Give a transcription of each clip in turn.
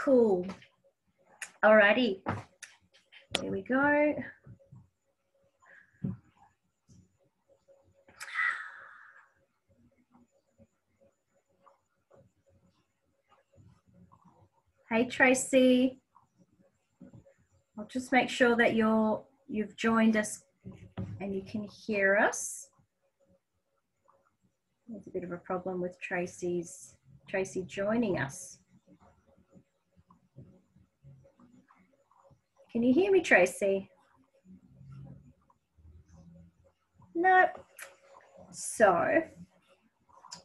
Cool. Alrighty. There we go. Hey, Tracy. I'll just make sure that you've joined us and you can hear us. There's a bit of a problem with Tracy joining us. Can you hear me, Tracy? No. So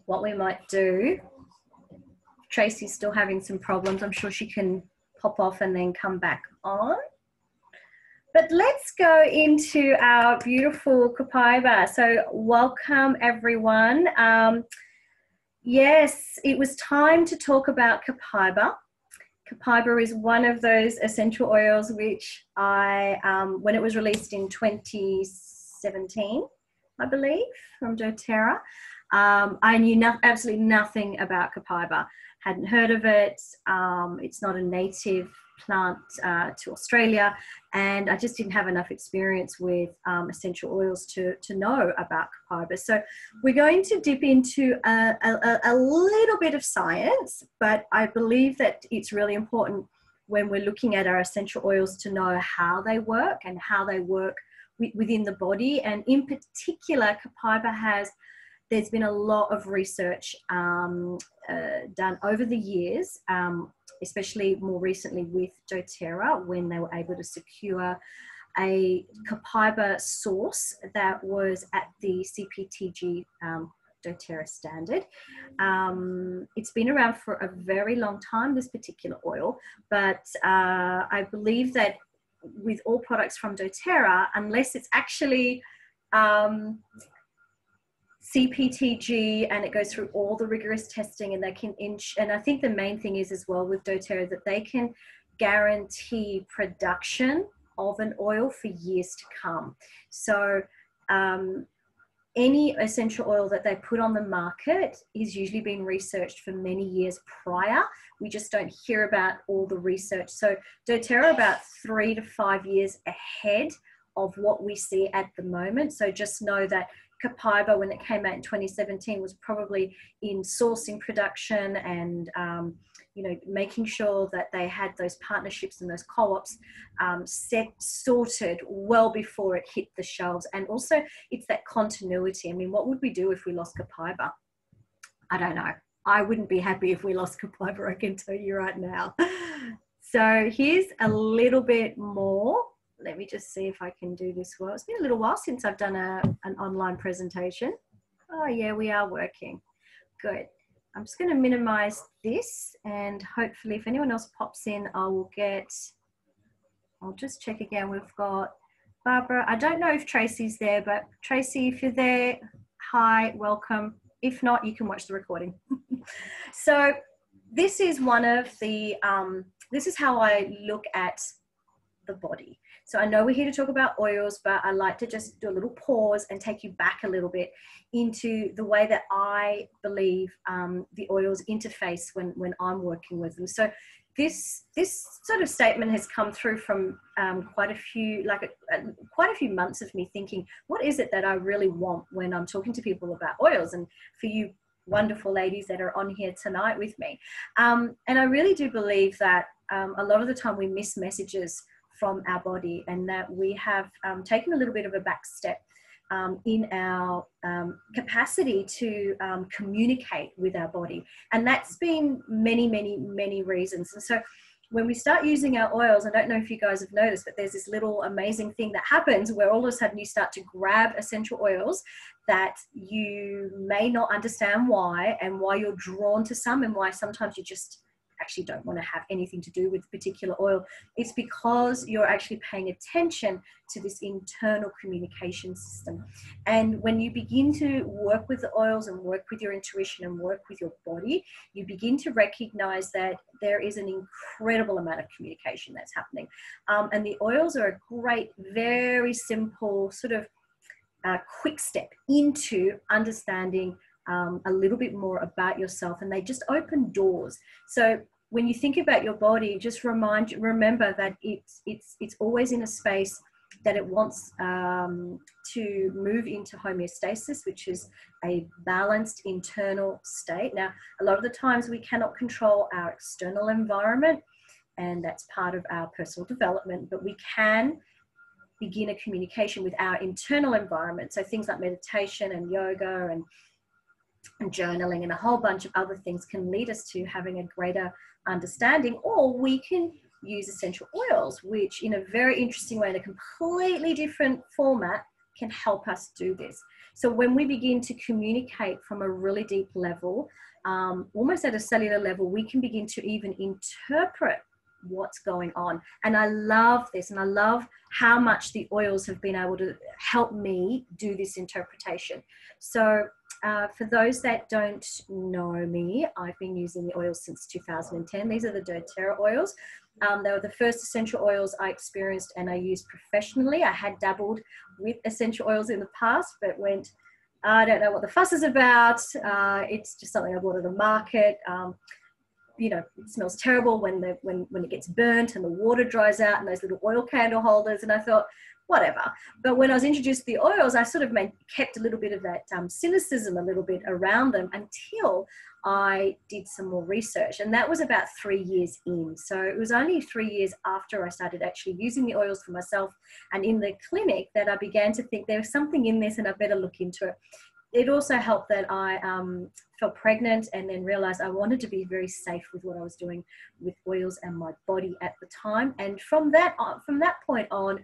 what we might do, Tracy's still having some problems. I'm sure she can pop off and then come back on. But let's go into our beautiful Copaiba. So welcome, everyone. Yes, it was time to talk about Copaiba. Copaiba is one of those essential oils which I, when it was released in 2017, I believe, from doTERRA, I knew absolutely nothing about Copaiba. Hadn't heard of it. It's not a native plant to Australia, and I just didn't have enough experience with essential oils to know about Copaiba. So we're going to dip into a little bit of science, but I believe that it's really important when we're looking at our essential oils to know how they work and how they work within the body. And in particular, Copaiba there's been a lot of research done over the years, especially more recently with doTERRA, when they were able to secure a Copaiba source that was at the CPTG doTERRA standard. It's been around for a very long time, this particular oil, but I believe that with all products from doTERRA, unless it's actually CPTG and it goes through all the rigorous testing, and they can and I think the main thing is as well with doTERRA that they can guarantee production of an oil for years to come. So any essential oil that they put on the market is usually being researched for many years prior. We just don't hear about all the research. So doTERRA about 3 to 5 years ahead of what we see at the moment. So just know that Copaiba, when it came out in 2017, was probably in sourcing production and making sure that they had those partnerships and those co-ops sorted well before it hit the shelves. And also it's that continuity. I mean, what would we do if we lost Copaiba? I don't know. I wouldn't be happy if we lost Copaiba, I can tell you right now. So here's a little bit more. Let me just see if I can do this well. It's been a little while since I've done an online presentation. Oh yeah, we are working. Good. I'm just going to minimize this, and hopefully if anyone else pops in, I'll just check again. We've got Barbara. I don't know if Tracy's there, but Tracy, if you're there, hi, welcome. If not, you can watch the recording. So this is one of the, this is how I look at the body. So I know we're here to talk about oils, but I like to just do a little pause and take you back a little bit into the way that I believe the oils interface when I'm working with them. So this sort of statement has come through from quite a few months of me thinking, what is it that I really want when I'm talking to people about oils? And for you wonderful ladies that are on here tonight with me. And I really do believe that a lot of the time we miss messages from our body, and that we have taken a little bit of a back step in our capacity to communicate with our body. And that's been many, many, many reasons. And so when we start using our oils, I don't know if you guys have noticed, but there's this little amazing thing that happens where all of a sudden you start to grab essential oils that you may not understand why, and why you're drawn to some, and why sometimes you just actually don't want to have anything to do with a particular oil. It's because you're actually paying attention to this internal communication system. And when you begin to work with the oils and work with your intuition and work with your body, you begin to recognize that there is an incredible amount of communication that's happening. And the oils are a great, very simple sort of quick step into understanding a little bit more about yourself, and they just open doors. So when you think about your body, just remember that it's always in a space that it wants to move into homeostasis, which is a balanced internal state. Now, a lot of the times we cannot control our external environment, and that's part of our personal development, but we can begin a communication with our internal environment. So things like meditation and yoga and journaling and a whole bunch of other things can lead us to having a greater understanding. Or we can use essential oils, which in a very interesting way, in a completely different format, can help us do this. So when we begin to communicate from a really deep level, almost at a cellular level, we can begin to even interpret what's going on. And I love this, and I love how much the oils have been able to help me do this interpretation. So for those that don't know me, I've been using the oils since 2010. These are the doTERRA oils. They were the first essential oils I experienced and I used professionally. I had dabbled with essential oils in the past, but went, I don't know what the fuss is about. It's just something I bought at the market. You know, it smells terrible when it gets burnt and the water dries out and those little oil candle holders. And I thought, whatever. But when I was introduced to the oils, I sort of kept a little bit of that cynicism a little bit around them until I did some more research. And that was about 3 years in. So it was only 3 years after I started actually using the oils for myself and in the clinic that I began to think there was something in this and I better look into it. It also helped that I felt pregnant and then realized I wanted to be very safe with what I was doing with oils and my body at the time. And from that point on,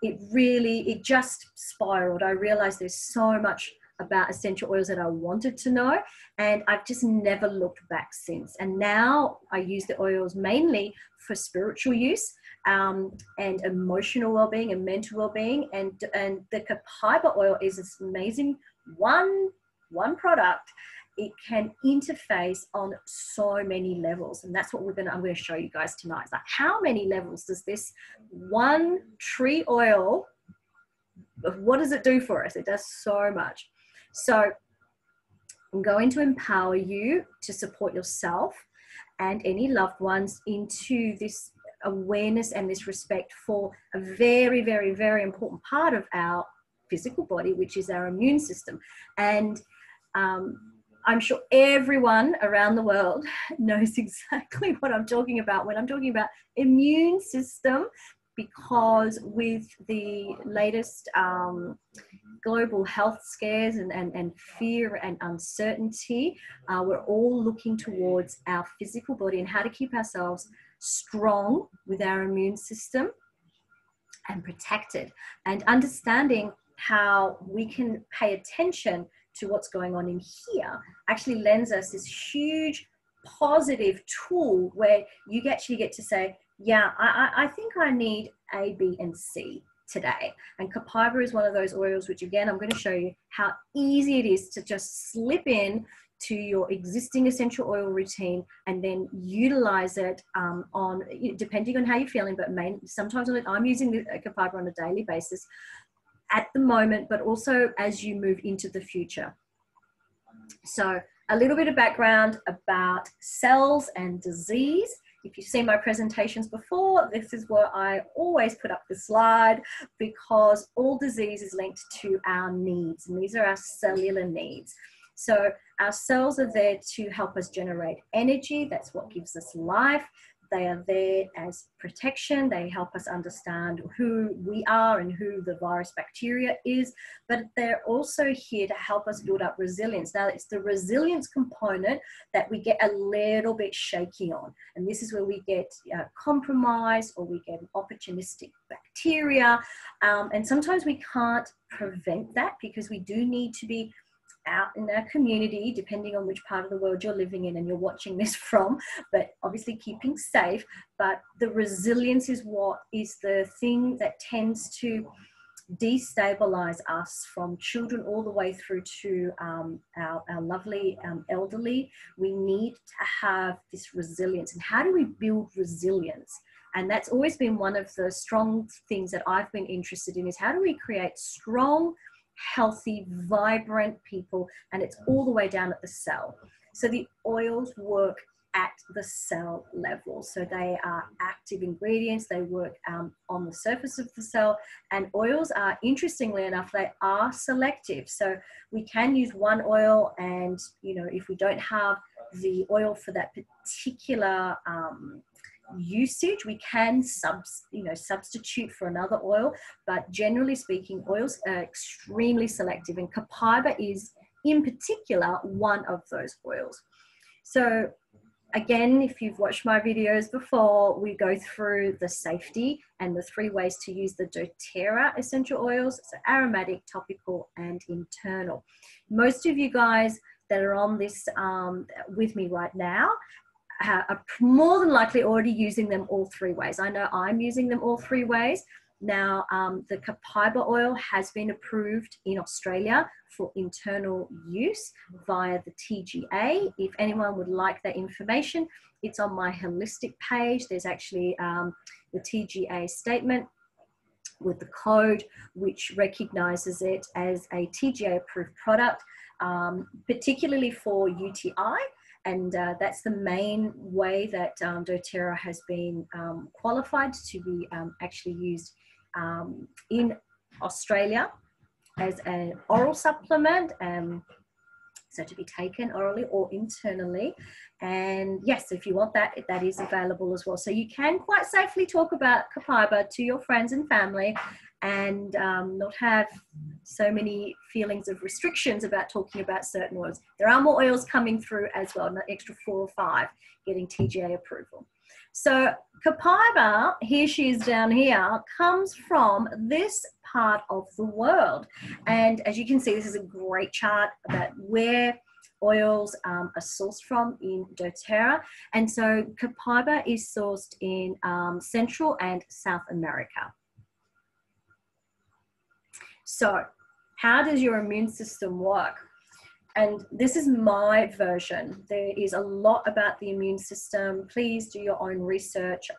it just spiraled. I realized there's so much about essential oils that I wanted to know, and I've just never looked back since. And now I use the oils mainly for spiritual use and emotional well-being and mental well-being. And the Copaiba oil is this amazing one product. It can interface on so many levels, and that's what I'm going to show you guys tonight. It's like, how many levels does this one tree oil, what does it do for us? It does so much. So I'm going to empower you to support yourself and any loved ones into this awareness and this respect for a very, very, very important part of our physical body, which is our immune system. And I'm sure everyone around the world knows exactly what I'm talking about when I'm talking about immune system, because with the latest global health scares and fear and uncertainty, we're all looking towards our physical body and how to keep ourselves strong with our immune system and protected, and understanding how we can pay attention to what's going on in here actually lends us this huge positive tool where you actually get to say, yeah, I think I need A, B, and C today. And Copaiba is one of those oils, which again, I'm going to show you how easy it is to just slip in to your existing essential oil routine and then utilize it on, depending on how you're feeling, but sometimes I'm using the Copaiba on a daily basis at the moment, but also as you move into the future. So a little bit of background about cells and disease. If you've seen my presentations before, this is where I always put up the slide, because all disease is linked to our needs, and these are our cellular needs. So our cells are there to help us generate energy. That's what gives us life. They are there as protection. They help us understand who we are and who the virus bacteria is, but they're also here to help us build up resilience. Now, it's the resilience component that we get a little bit shaky on. And this is where we get compromised, or we get an opportunistic bacteria. And sometimes we can't prevent that, because we do need to be out in our community, depending on which part of the world you're living in and you're watching this from, but obviously keeping safe. But the resilience is what is the thing that tends to destabilize us, from children all the way through to our lovely elderly. We need to have this resilience. And how do we build resilience? And that's always been one of the strong things that I've been interested in, is how do we create strong, healthy, vibrant people? And it's all the way down at the cell. So the oils work at the cell level. So they are active ingredients. They work on the surface of the cell, and oils are, interestingly enough, they are selective. So we can use one oil, and, you know, if we don't have the oil for that particular usage, we can substitute for another oil. But generally speaking, oils are extremely selective, and Copaiba is in particular one of those oils. So again, if you've watched my videos before, we go through the safety and the 3 ways to use the doTERRA essential oils. So aromatic, topical, and internal. Most of you guys that are on this with me right now are more than likely already using them all 3 ways. I know I'm using them all 3 ways. Now, the Copaiba oil has been approved in Australia for internal use via the TGA. If anyone would like that information, it's on my holistic page. There's actually the TGA statement with the code, which recognizes it as a TGA approved product, particularly for UTI. And that's the main way that doTERRA has been qualified to be actually used in Australia as an oral supplement, so to be taken orally or internally. And yes, if you want that, that is available as well. So you can quite safely talk about Copaiba to your friends and family, and not have so many feelings of restrictions about talking about certain oils. There are more oils coming through as well, an extra 4 or 5 getting TGA approval. So Copaiba, here she is down here, comes from this part of the world. And as you can see, this is a great chart about where oils are sourced from in doTERRA. And so Copaiba is sourced in Central and South America. So how does your immune system work? And this is my version. There is a lot about the immune system. Please do your own research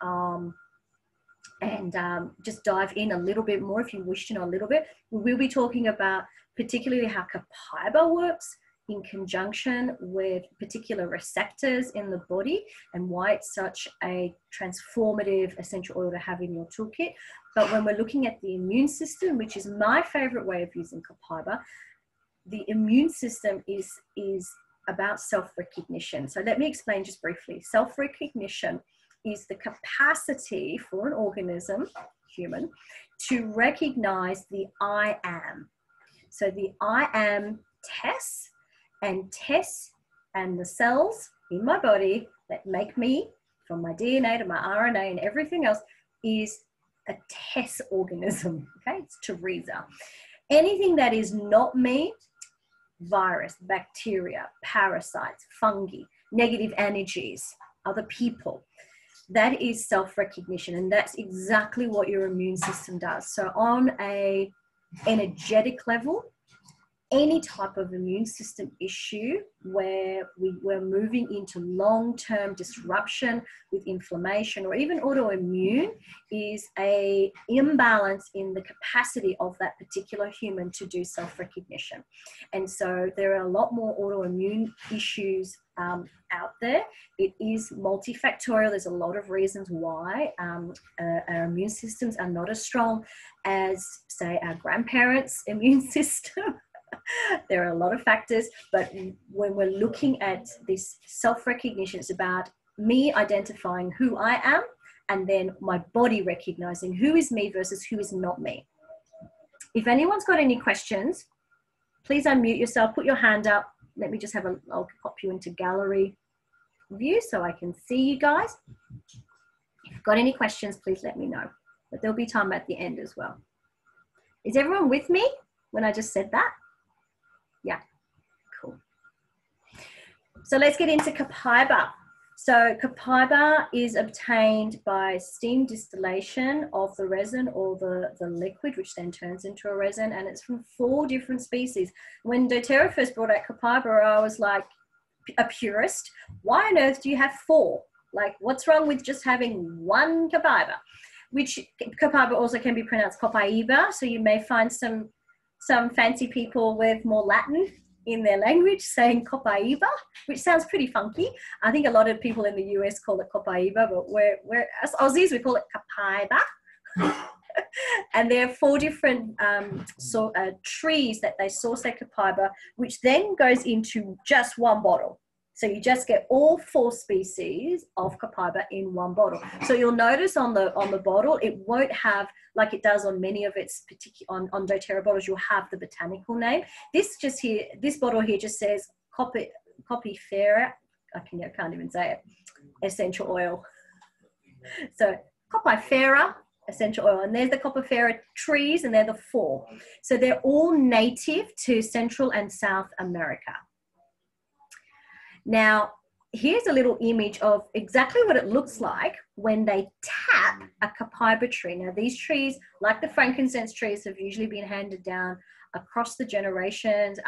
and just dive in a little bit more if you wish to know a little bit. We'll be talking about particularly how Copaiba works in conjunction with particular receptors in the body and why it's such a transformative essential oil to have in your toolkit. But when we're looking at the immune system, which is my favorite way of using Copaiba, the immune system is about self-recognition. So let me explain just briefly. Self-recognition is the capacity for an organism, human, to recognize the I am. So the I am tests, and tests and the cells in my body that make me, from my DNA to my RNA and everything else, is a test organism, okay? It's Teresa. Anything that is not me, virus, bacteria, parasites, fungi, negative energies, other people, that is self-recognition, and that's exactly what your immune system does. So on a energetic level, any type of immune system issue where we're moving into long-term disruption with inflammation or even autoimmune is an imbalance in the capacity of that particular human to do self-recognition. And so there are a lot more autoimmune issues out there. It is multifactorial. There's a lot of reasons why our immune systems are not as strong as, say, our grandparents' immune system. There are a lot of factors, but when we're looking at this self-recognition, it's about me identifying who I am and then my body recognizing who is me versus who is not me. If anyone's got any questions, please unmute yourself, put your hand up. Let me just have I'll pop you into gallery view so I can see you guys. If you've got any questions, please let me know. But there'll be time at the end as well. Is everyone with me when I just said that? Yeah, cool. So let's get into Copaiba. So Copaiba is obtained by steam distillation of the resin or the liquid, which then turns into a resin, and it's from 4 different species. When doTERRA first brought out Copaiba, I was like a purist. Why on earth do you have 4? Like, what's wrong with just having 1 Copaiba? Which Copaiba also can be pronounced Copaiba, so you may find some fancy people with more Latin in their language, saying Copaiba, which sounds pretty funky. I think a lot of people in the US call it Copaiba, but we're as Aussies, we call it Copaiba. And there are 4 different trees that they source their Copaiba, which then goes into just one bottle. So you just get all 4 species of Copaiba in one bottle. So you'll notice on the bottle, it won't have, like it does on many of its particular, on doTERRA bottles, you'll have the botanical name. This bottle here just says Copaiba, I can't even say it, essential oil. So Copaiba essential oil, and there's the Copaiba trees, and they're the 4. So they're all native to Central and South America. Now, here's a little image of exactly what it looks like when they tap a Copaiba tree. Now, these trees, like the frankincense trees, have usually been handed down across the generations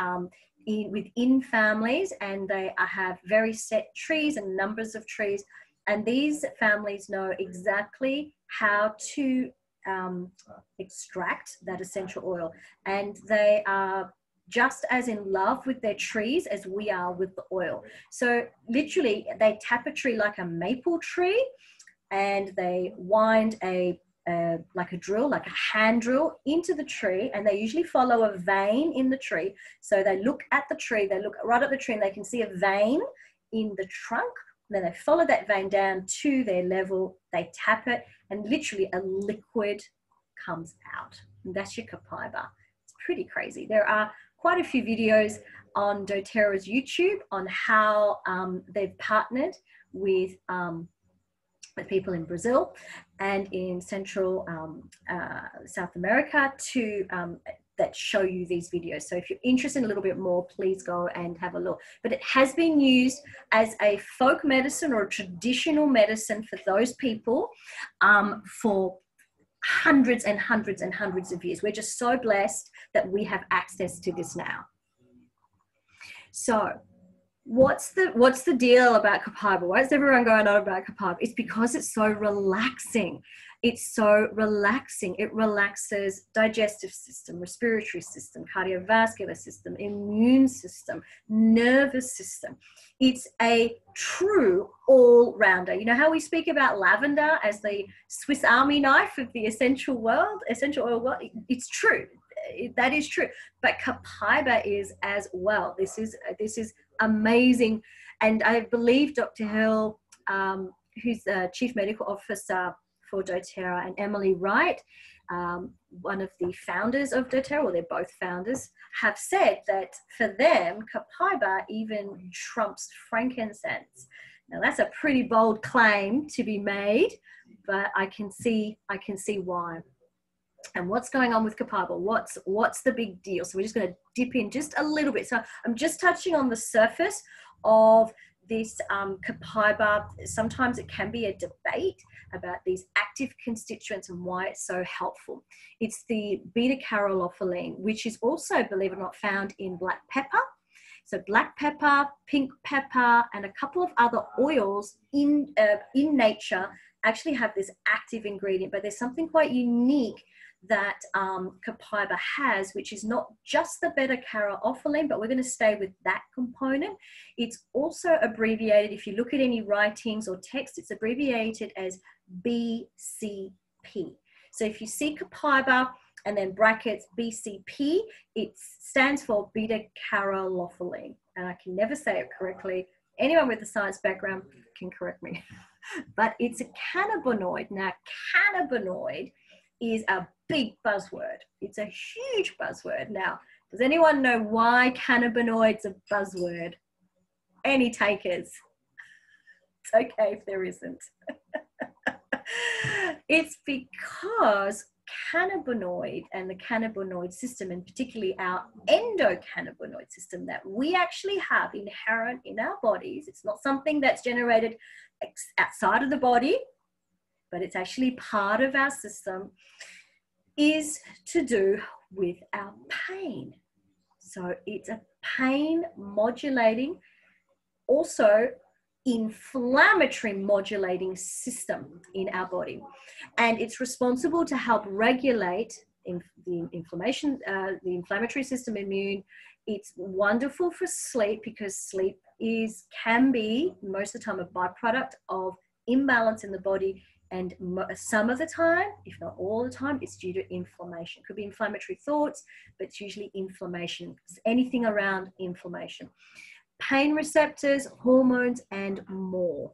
within families, and they have very set trees and numbers of trees. And these families know exactly how to extract that essential oil. And they are just as in love with their trees as we are with the oil. So literally they tap a tree like a maple tree, and they wind like a drill, like a hand drill into the tree, and they usually follow a vein in the tree. So they look at the tree, they look right at the tree, and they can see a vein in the trunk. Then they follow that vein down to their level, they tap it, and literally a liquid comes out. And that's your Copaiba. It's pretty crazy. There are quite a few videos on doTERRA's YouTube on how they've partnered with people in Brazil and in Central South America that show you these videos. So if you're interested in a little bit more, please go and have a look. But it has been used as a folk medicine or a traditional medicine for those people for hundreds and hundreds and hundreds of years. We're just so blessed that we have access to this now. So what's the deal about Copaiba? Why is everyone going on about Copaiba? It's because it's so relaxing. It's so relaxing. It relaxes digestive system, respiratory system, cardiovascular system, immune system, nervous system. It's a true all-rounder. You know how we speak about lavender as the Swiss Army knife of the essential oil world? It's true. That is true. But Copaiba is as well. This is amazing. And I believe Dr. Hill, who's the Chief Medical Officer for doTERRA, and Emily Wright, one of the founders of doTERRA, or they're both founders, have said that for them, Copaiba even trumps frankincense. Now that's a pretty bold claim to be made, but I can see why. And what's going on with Copaiba? What's the big deal? So we're just going to dip in just a little bit. So I'm just touching on the surface of this Copaiba. Sometimes it can be a debate about these active constituents and why it's so helpful. It's the beta-caryophyllene, which is also, believe it or not, found in black pepper. So black pepper, pink pepper, and a couple of other oils in nature actually have this active ingredient, but there's something quite unique that Copaiba has, which is not just the beta-caryophyllene, but we're going to stay with that component. It's also abbreviated, if you look at any writings or text, it's abbreviated as BCP. So if you see Copaiba and then brackets BCP, it stands for beta-caryophyllene. And I can never say it correctly. Anyone with a science background can correct me. But it's a cannabinoid. Now, cannabinoid is a big buzzword. It's a huge buzzword. Now, does anyone know why cannabinoid's a buzzword? Any takers? It's okay if there isn't. It's because cannabinoid and the cannabinoid system, and particularly our endocannabinoid system that we actually have inherent in our bodies, it's not something that's generated outside of the body, but it's actually part of our system, is to do with our pain. So it's a pain modulating, also inflammatory modulating system in our body. And it's responsible to help regulate the inflammation, the inflammatory system, immune, It's wonderful for sleep because sleep can be most of the time a byproduct of imbalance in the body, and some of the time, if not all the time, it's due to inflammation. It could be inflammatory thoughts, but it's usually inflammation. It's anything around inflammation. Pain receptors, hormones, and more.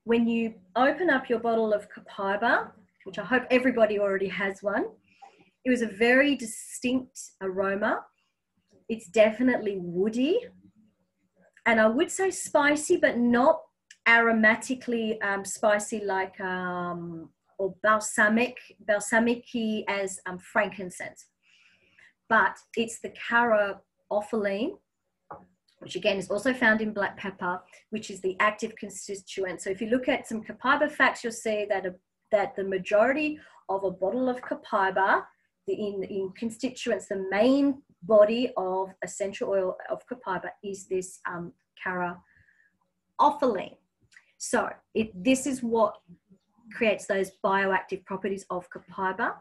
When you open up your bottle of Copaiba, which I hope everybody already has one, it was a very distinct aroma. It's definitely woody, and I would say spicy, but not aromatically spicy like or balsamic-y as frankincense. But it's the caryophyllene, which again is also found in black pepper, which is the active constituent. So if you look at some Copaiba facts, you'll see that the majority of a bottle of Copaiba, in constituents, the main body of essential oil of Copaiba is this caryophyllene. So this is what creates those bioactive properties of Copaiba.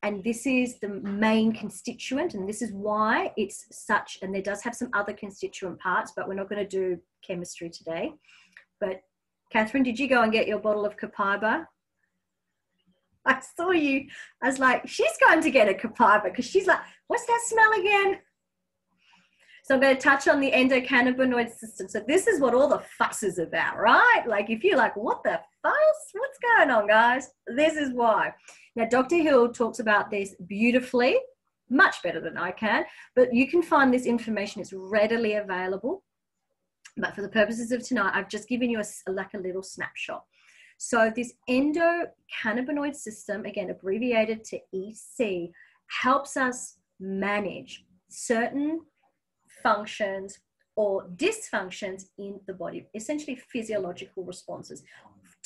And this is the main constituent, and this is why it's such, and there does have some other constituent parts, but we're not going to do chemistry today. But Catherine, did you go and get your bottle of Copaiba? I saw you. I was like, she's going to get a Copaiba because she's like, what's that smell again? So I'm going to touch on the endocannabinoid system. So this is what all the fuss is about, right? Like if you're like, what the fuss? What's going on, guys? This is why. Now, Dr. Hill talks about this beautifully, much better than I can, but you can find this information. It's readily available. But for the purposes of tonight, I've just given you a little snapshot. So this endocannabinoid system, again, abbreviated to EC, helps us manage certain functions or dysfunctions in the body, essentially physiological responses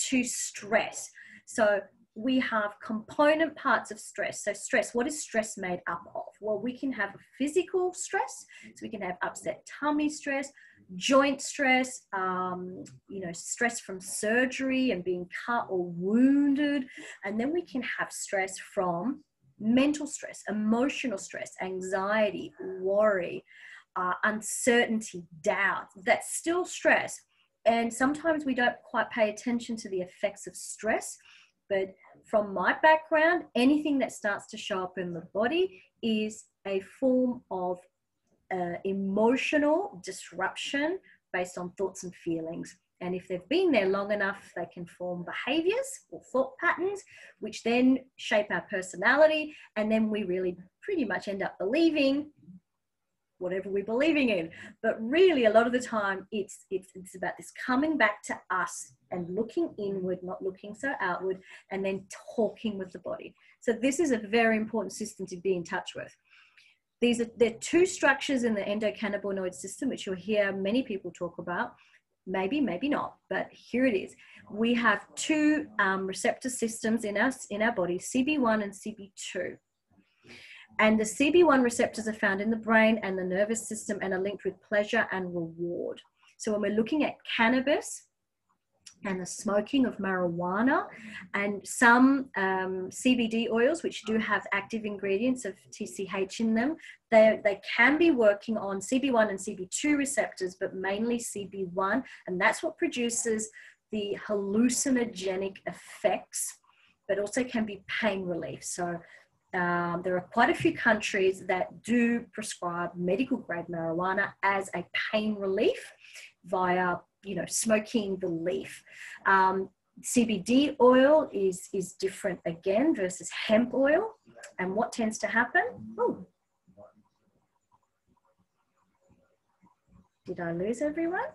to stress. So we have component parts of stress. So stress, what is stress made up of? Well, we can have physical stress. So we can have upset tummy stress, joint stress, stress from surgery and being cut or wounded. And then we can have stress from mental stress, emotional stress, anxiety, worry, uncertainty, doubt. That's still stress. And sometimes we don't quite pay attention to the effects of stress. But from my background, anything that starts to show up in the body is a form of emotional disruption based on thoughts and feelings. And if they've been there long enough, they can form behaviors or thought patterns, which then shape our personality. And then we really pretty much end up believing whatever we're believing in. But really, a lot of the time, it's about this coming back to us and looking inward, not looking so outward, and then talking with the body. So this is a very important system to be in touch with. There are two structures in the endocannabinoid system, which you'll hear many people talk about. Maybe, maybe not, but here it is. We have two receptor systems in our body, CB1 and CB2. And the CB1 receptors are found in the brain and the nervous system and are linked with pleasure and reward. So when we're looking at cannabis and the smoking of marijuana and some CBD oils, which do have active ingredients of TCH in them, they can be working on CB1 and CB2 receptors, but mainly CB1. And that's what produces the hallucinogenic effects, but also can be pain relief. So there are quite a few countries that do prescribe medical grade marijuana as a pain relief via, smoking the leaf. CBD oil is different again versus hemp oil. And what tends to happen? Oh, did I lose everyone?